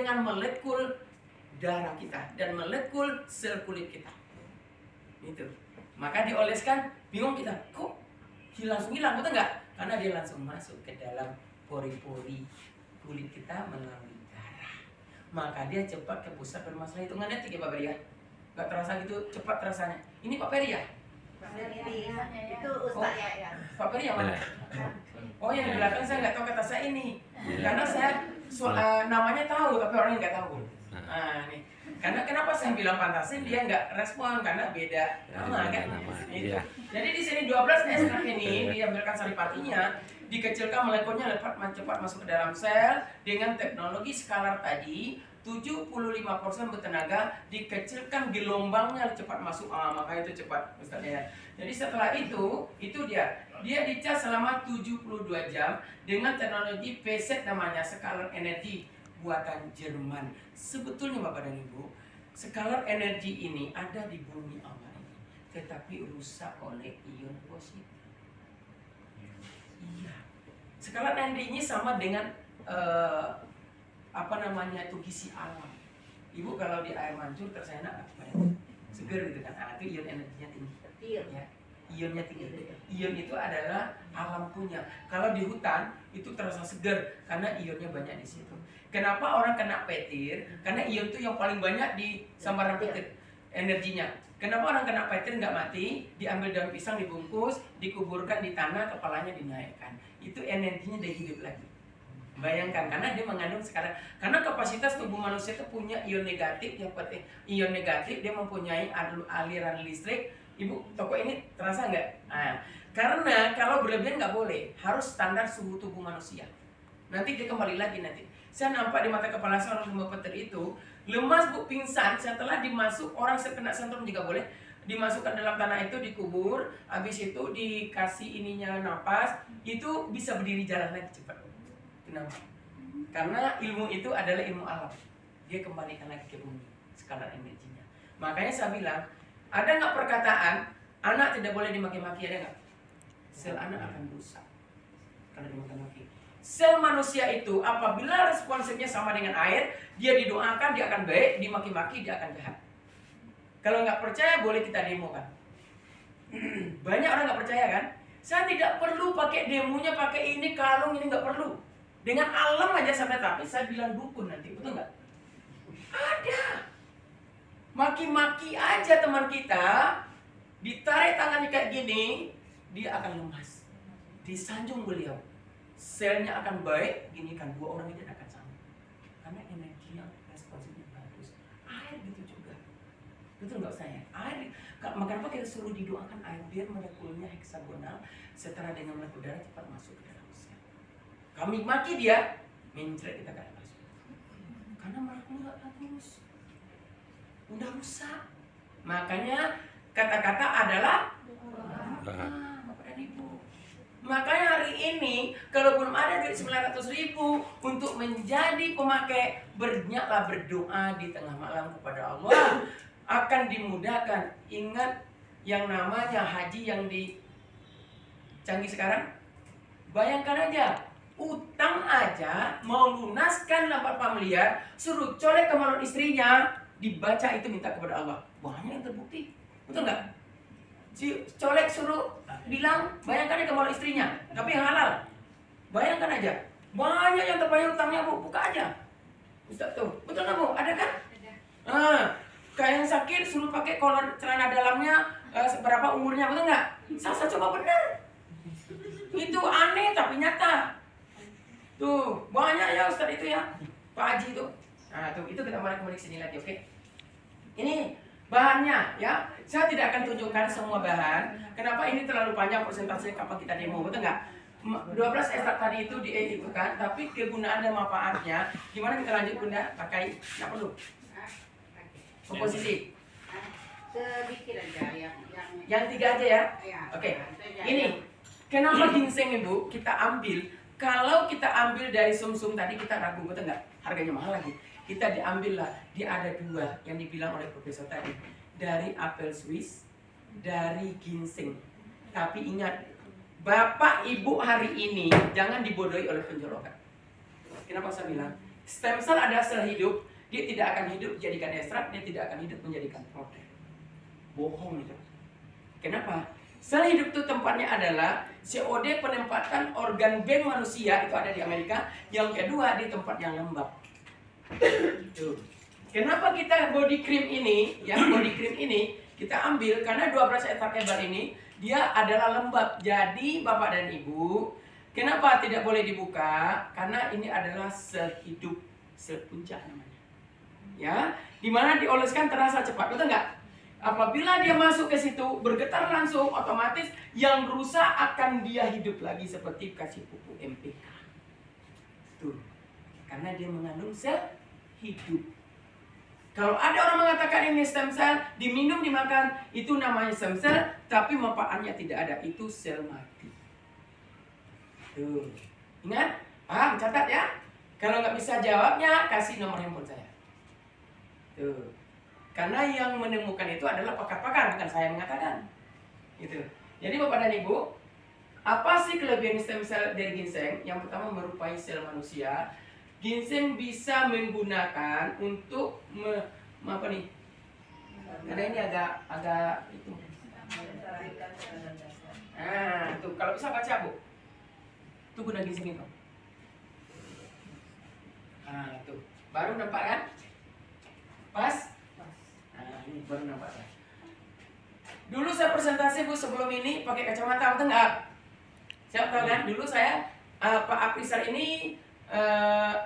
dengan molekul darah kita dan molekul sel kulit kita. Itu. Maka dioleskan, bingung kita, kok langsung hilang, betul nggak? Karena dia langsung masuk ke dalam pori-pori kulit kita melalui darah. Maka dia cepat ke pusat permasalahan. Hitungan detik ya Pak Peri ya? Nggak terasa gitu, cepat terasanya. Ini Pak Peri ya? Itu Ustaz ya. Pak Peri yang mana? Oh yang di belakang saya nggak tahu kata saya ini. Karena saya namanya tahu tapi orangnya nggak tahu. Nah nih. Karena kenapa saya bilang Pantasin dia nggak respon karena beda nama kan? Itu. Jadi di sini 12 ekstrak ini diambilkan saripatinya, dikecilkan molekulnya cepat masuk ke dalam sel dengan teknologi skalar tadi. 75% bertenaga, dikecilkan gelombangnya cepat masuk, maka itu cepat Ustaz ya. Jadi setelah itu dia dicas selama 72 jam dengan teknologi PZ namanya, skalar energi buatan Jerman. Sebetulnya Bapak dan Ibu, skalar energi ini ada di bumi Allah ini, tetapi rusak oleh ion positif. Iya. Skalar energi ini sama dengan gizi alam. Ibu kalau di air mancur terasa enak nggak? Seger gitu kan? Itu ion energinya tinggi. Ya. Ionnya tinggi. Ion itu adalah alam punya. Kalau di hutan itu terasa seger karena ionnya banyak di situ. Kenapa orang kena petir? Karena ion itu yang paling banyak di sambaran petir energinya. Kenapa orang kena petir nggak mati? Diambil daun pisang, dibungkus, dikuburkan di tanah, kepalanya dinaikkan. Itu energinya dia hidup lagi. Bayangkan, karena dia mengandung sekarang, karena kapasitas tubuh manusia itu punya ion negatif, yang penting ion negatif dia mempunyai aliran listrik. Ibu, toko ini terasa nggak? Nah, karena kalau berlebihan nggak boleh, harus standar suhu tubuh manusia. Nanti dia kembali lagi nanti. Saya nampak di mata kepala saya orang lemah petir itu lemas bu, pingsan. Setelah dimasuk orang kena sentrum juga boleh. Dimasukkan dalam tanah itu, dikubur, habis itu dikasih ininya napas, itu bisa berdiri jalan lagi cepat. Kenapa? Karena ilmu itu adalah ilmu alam. Dia kembalikan lagi ke bumi, skala energinya. Makanya saya bilang, ada nggak perkataan anak tidak boleh dimaki-maki, ada nggak? Sel anak akan rusak kalau dimaki-maki. Sel manusia itu apabila responsifnya sama dengan air, dia didoakan dia akan baik, dimaki-maki dia akan jahat. Kalau nggak percaya boleh kita demo kan. Banyak orang nggak percaya kan? Saya tidak perlu pakai demonya, pakai ini kalung ini nggak perlu. Dengan alam aja sampai, tapi saya bilang dukun nanti, betul nggak? Ada. Maki-maki aja teman kita, ditarik tangannya kayak gini, dia akan lemas. Disanjung beliau, selnya akan baik, gini kan, dua orang ini akan sama. Karena energinya responsifnya bagus. Air gitu juga. Betul nggak saya? Air, kenapa kita suruh didoakan air biar molekulnya heksagonal, setara dengan molekul darah cepat masuk ke dalam sel. Kami maki dia, mencret kita gak masuk. Karena molekul gak bagus, udah rusak. Makanya kata-kata adalah Bapak dan Ibu. Makanya hari ini kalau belum ada duit 900.000 untuk menjadi pemakai, banyaklah berdoa di tengah malam kepada Allah, akan dimudahkan. Ingat yang namanya haji yang di canggih sekarang, bayangkan aja, utang aja mau lunaskan 4 miliar, suruh colek kemaluan istrinya, dibaca itu minta kepada Allah. Banyak yang terbukti, betul nggak? Si colek suruh bilang bayangkan aja kemaluan istrinya, tapi yang halal. Bayangkan aja, banyak yang terbayang utangnya bu, buka aja. Ustaz tuh, betul nggak bu? Ada kan? Kayak yang sakit suruh pakai kolor celana dalamnya, seberapa umurnya, betul nggak? Saya coba benar. Itu aneh tapi nyata. Tuh, banyak ya Ustaz itu ya. Pak Haji tuh. Nah, tuh itu kita kembali ke sini lagi, oke? Ini bahannya ya. Saya tidak akan tunjukkan semua bahan. Kenapa ini terlalu panjang presentasi kapan kita demo, betul nggak? 12 ekstrak tadi itu itu kan, tapi kegunaan dan manfaatnya gimana kita lanjut Bunda? Pakai enggak perlu. Komposisi. Sedikit aja yang 3 aja ya. Oke. Ini kenapa ginseng Ibu kita ambil? Kalau kita ambil dari sumsum tadi kita ragu, betul nggak? Harganya mahal lagi. Kita diambil lah, dia ada 2 yang dibilang oleh profesor tadi. Dari apel Swiss, dari ginseng. Tapi ingat, Bapak Ibu hari ini jangan dibodohi oleh penjual obat. Kenapa saya bilang? Stem cell adalah sel hidup, dia tidak akan hidup menjadikan ekstrak, dia tidak akan hidup menjadikan protein. Bohong itu. Kenapa? Sel hidup itu tempatnya adalah COD penempatan organ bank manusia itu ada di Amerika. Yang kedua di tempat yang lembab. Tuh. Kenapa kita body cream ini, ya body cream ini kita ambil karena 12 ekstrak herbal ini dia adalah lembab. Jadi Bapak dan Ibu, kenapa tidak boleh dibuka? Karena ini adalah sel hidup, sel puncak namanya. Ya, dimana dioleskan terasa cepat, betul nggak? Apabila dia masuk ke situ bergetar langsung, otomatis yang rusak akan dia hidup lagi seperti kasih pupuk MPK. Tuh, karena dia mengandung sel hidup. Kalau ada orang mengatakan ini stem cell, diminum, dimakan, itu namanya stem cell, tapi manfaatnya tidak ada, itu sel mati. Tuh, ingat? Catat ya. Kalau nggak bisa jawabnya, kasih nomor handphone saya. Tuh. Karena yang menemukan itu adalah pakar-pakar, bukan saya mengatakan. Gitu. Jadi Bapak dan Ibu, apa sih kelebihan stem cell dari ginseng? Yang pertama merupai sel manusia. Ginseng bisa menggunakan untuk apa nih? Karena ini agak itu. Tuh kalau bisa baca Bu. Itu guna ginseng itu. Tuh. Baru nampak kan? Pas? Ini baru nampak ya. Dulu saya presentasi Bu sebelum ini pakai kacamata, betul nggak? Siapa tahu kan? Dulu saya Pak Aprisar ini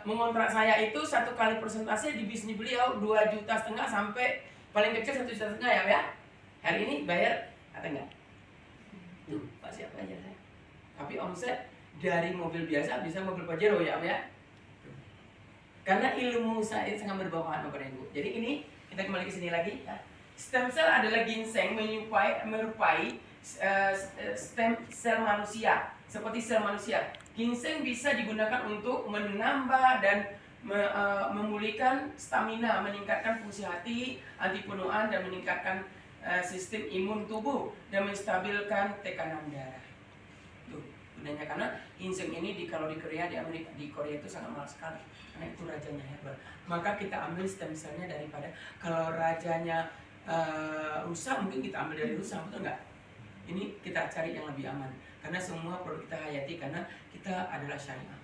mengontrak saya itu satu kali presentasi di bisnis beliau 2,5 juta sampai paling kecil 1,5 juta ya. Hari ini bayar atau enggak? Tuh Pak siapa aja saya. Tapi omset dari mobil biasa bisa mobil Pajero ya, Karena ilmu saya sangat bermanfaat Bapak dan Ibu. Jadi ini kita kembali ke sini lagi ya. Stem cell adalah ginseng merupai stem sel manusia, seperti sel manusia. Ginseng bisa digunakan untuk menambah dan memulihkan stamina, meningkatkan fungsi hati, anti penuaan dan meningkatkan sistem imun tubuh dan menstabilkan tekanan darah. Tuh gunanya, karena ginseng ini kalau di Korea, di Korea itu sangat mahal sekali. Karena itu rajanya herbal. Maka kita ambil stem cellnya daripada kalau rajanya rusak, mungkin kita ambil dari rusak, betul nggak? Ini kita cari yang lebih aman. Karena semua produk kita hayati karena kita adalah syariah.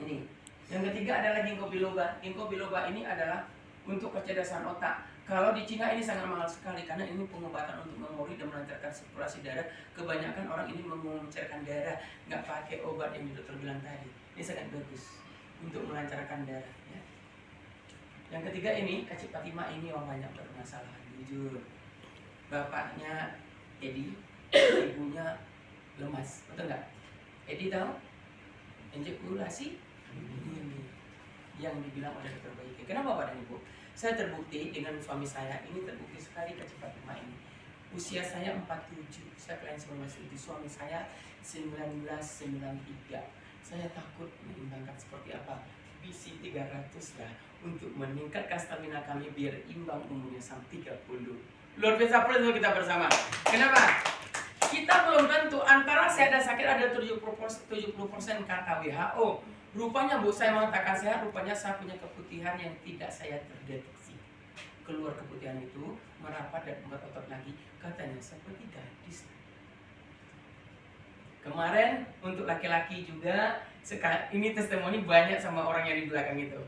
Ini. Yang ketiga adalah ginkgo biloba. Ginkgo biloba ini adalah untuk kecerdasan otak. Kalau di Cina ini sangat mahal sekali karena ini pengobatan untuk memori dan melancarkan sirkulasi darah. Kebanyakan orang ini memencerkan darah, nggak pakai obat yang dokter bilang tadi. Ini sangat bagus untuk melancarkan darah. Ya. Yang ketiga ini Kak Cik Fatimah ini orang banyak bermasalah, jujur. Bapaknya Edi, ibunya lemas, betul nggak? Edi tahu? Ejakulasi ini yang dibilang oleh dokter Baike. Kenapa Bapak dan Ibu? Saya terbukti dengan suami saya, ini terbukti sekali Kak Cik Fatimah ini. Usia saya 47, saya kalian semua masih itu, suami saya 1993. Saya takut menimbangkan seperti apa BC 300 lah untuk meningkatkan stamina kami biar imbang umurnya sampai 30. Luar biasa plus kita bersama. Kenapa? Kita belum tentu antara sehat dan sakit ada 70% kata WHO. Rupanya Bu, saya mengatakan sehat, rupanya saya punya keputihan yang tidak saya terdeteksi. Keluar keputihan itu merapat dan berotot lagi, katanya seperti gadis. Kemarin untuk laki-laki juga, ini testimoni banyak sama orang yang di belakang itu.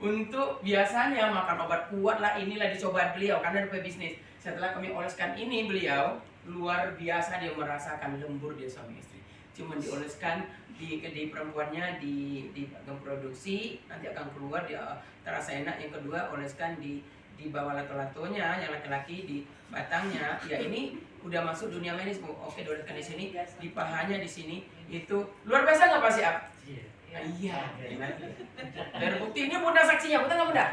Untuk biasanya makan obat kuat lah, inilah dicoba beliau karena ada bisnis. Setelah kami oleskan ini, beliau luar biasa, dia merasakan lembur dia suami istri. Cuma dioleskan di perempuannya di produksi, nanti akan keluar dia terasa enak. Yang kedua oleskan di bawah lato-latonya, yang laki-laki di batangnya. Ya ini udah masuk dunia medis. Oke, dioleskan di sini, di pahanya di sini. Itu luar biasa nggak Pak Siap? Iya. Terbukti ini Bunda saksinya, betul nggak Bunda?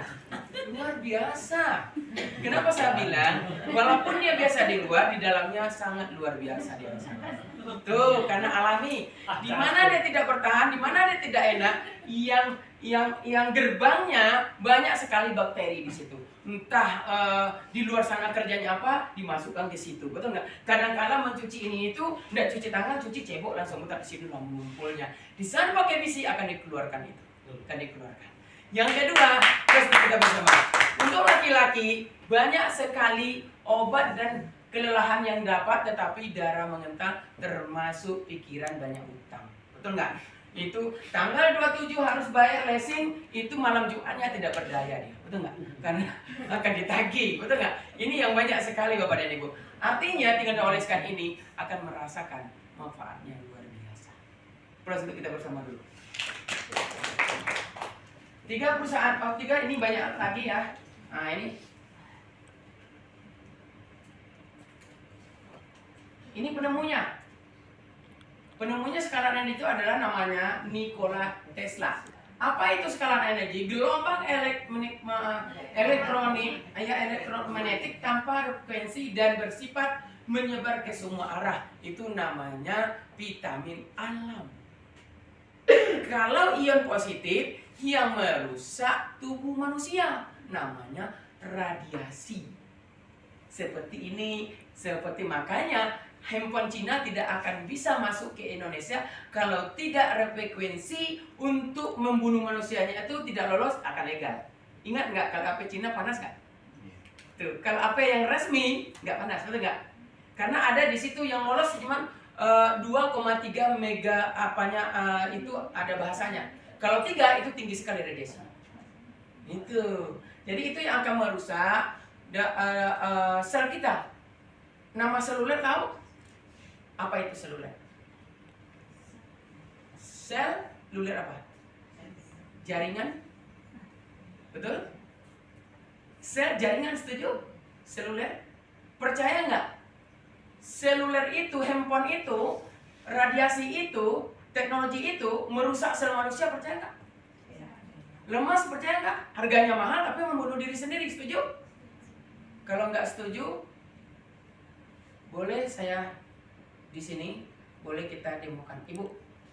Luar biasa. Kenapa saya bilang, walaupun dia biasa di luar, di dalamnya sangat luar biasa dia. Tuh, karena alami. Di mana dia tidak bertahan, di mana dia tidak enak, yang gerbangnya banyak sekali bakteri di situ. Entah di luar sana kerjanya apa, dimasukkan ke situ, betul nggak? Kadang-kadang mencuci ini itu, nggak cuci tangan, cuci cebok langsung mutar di situ ngumpulnya. Di sana pakai bisi akan dikeluarkan itu. kan dikeluarkan. Yang kedua, terus kita bersama. Untuk laki-laki banyak sekali obat dan kelelahan yang dapat, tetapi darah mengental termasuk pikiran banyak utang. Betul nggak? Itu tanggal 27 harus bayar leasing, itu malam Jumatnya tidak berdaya dia. Betul nggak? Karena akan ditagih. Betul nggak? Ini yang banyak sekali Bapak dan Ibu. Artinya dengan dioleskan ini akan merasakan manfaatnya luar biasa. Plus itu kita bersama dulu. 3 perusahaan, 3 ini banyak lagi ya. Nah ini penemunya. Penemunya skalan energi itu adalah namanya Nikola Tesla. Apa itu skalan energi? Gelombang elektromagnetik tanpa frekuensi dan bersifat menyebar ke semua arah. Itu namanya vitamin alam. Kalau ion positif yang merusak tubuh manusia, namanya radiasi. Seperti ini, seperti makanya handphone Cina tidak akan bisa masuk ke Indonesia kalau tidak frekuensi untuk membunuh manusianya itu tidak lolos akan legal. Ingat nggak kalau HP Cina panas nggak? Tuh, kalau HP yang resmi nggak panas, betul nggak? Karena ada di situ yang lolos cuma 2,3 mega itu ada bahasanya. Kalau 3 itu tinggi sekali radiasi. Itu. Jadi itu yang akan merusak sel kita. Nama seluler tahu? Apa itu seluler? Seluler apa? Jaringan? Betul? Sel jaringan, setuju? Seluler? Percaya nggak? Seluler itu, handphone itu, radiasi itu, teknologi itu merusak sel manusia, percaya nggak? Lemas, percaya nggak? Harganya mahal tapi membunuh diri sendiri, setuju? Kalau nggak setuju, boleh saya di sini, boleh kita demokan. Ibu,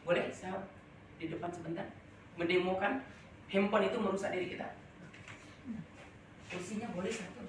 boleh saya di depan sebentar mendemokan handphone itu merusak diri kita? Kursinya boleh satu.